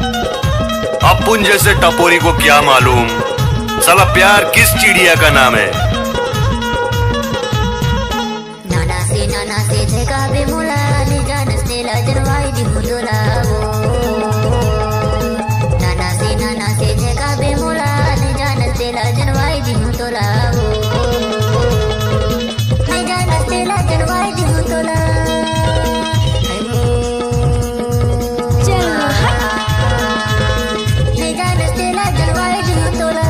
अपुन जैसे टपोरी को क्या मालूम साला प्यार किस चिड़िया का नाम है। नाना से जगह बे मुला ने जानस तेला जनवाई दी मुदोला वो नाना से जगह बे मुला ने जानस तेला जनवाई दी मुदोला वो ने जानस तेला जनवाई दी मुदोला चल ने जानस तेला जनवाई दी मुदोला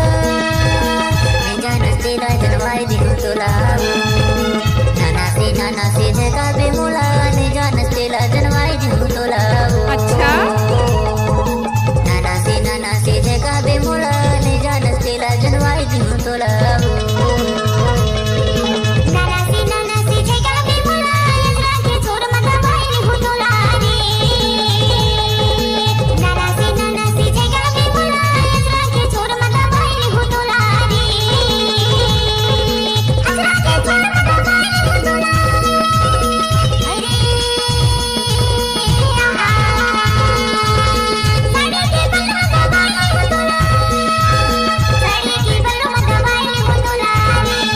ने जानस तेला जनवाई दी मुदोला नाना से जगह बे मुला ने जानस तेला जनवाई दी मुदोला अच्छा नाना से जगह बे मुला ने जानस तेला जनवाई दी मुदोला नाना से जगह बे मुला यजरा के छोड़ मत भाई नी मुदोला रे नाना से जगह बे मुला यजरा के छोड़ मत भाई नी मुदोला रे यजरा के छोड़ मत भाई नी मुदोला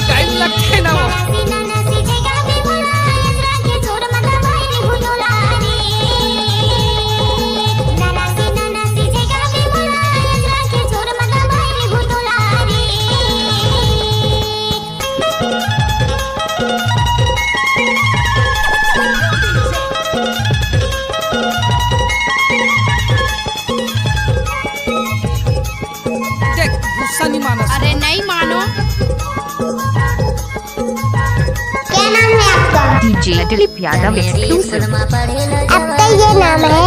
टाइम लगते ना देख गुस्सा नहीं मानो। अरे नहीं मानो। क्या नाम है आपका? DJ Dilip Yadav exclusive. आपका ये नाम है?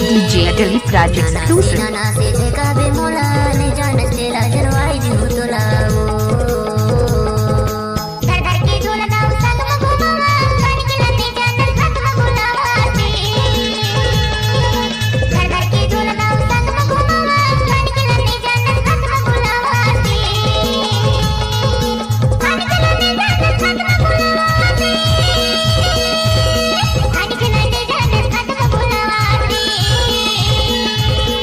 डीजे दिलीप राज एक्सक्लूसिव। नाना से जगह बे मुला ने जानस तेला जनवाई दी मुदोला वो घर के झोला दाव संग में घुमावा खाने के लते जानस हाथ में बुलावा से घर के झोला दाव संग में घुमावा खाने के लते जानस हाथ में बुलावा से खाने के लते जानस हाथ में बुलावा से खाने के लते जानस हाथ में बुलावा से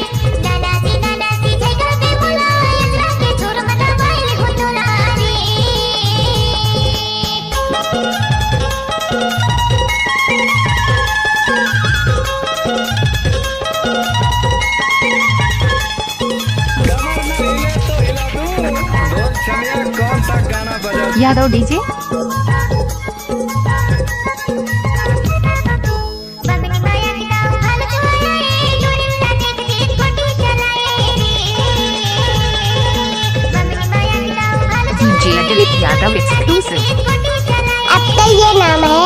नाना से जगह बे मुला यजरा के छोड़ मत भाई नी मुदोला रे यादव डीजे। बबनी माया दाव हाल चुआए जोड़ी ला देख देख फोटो चलाए बबनी माया दाव हाल DJ Dilip Yadav exclusive. Photo चलाए आपका ये नाम है?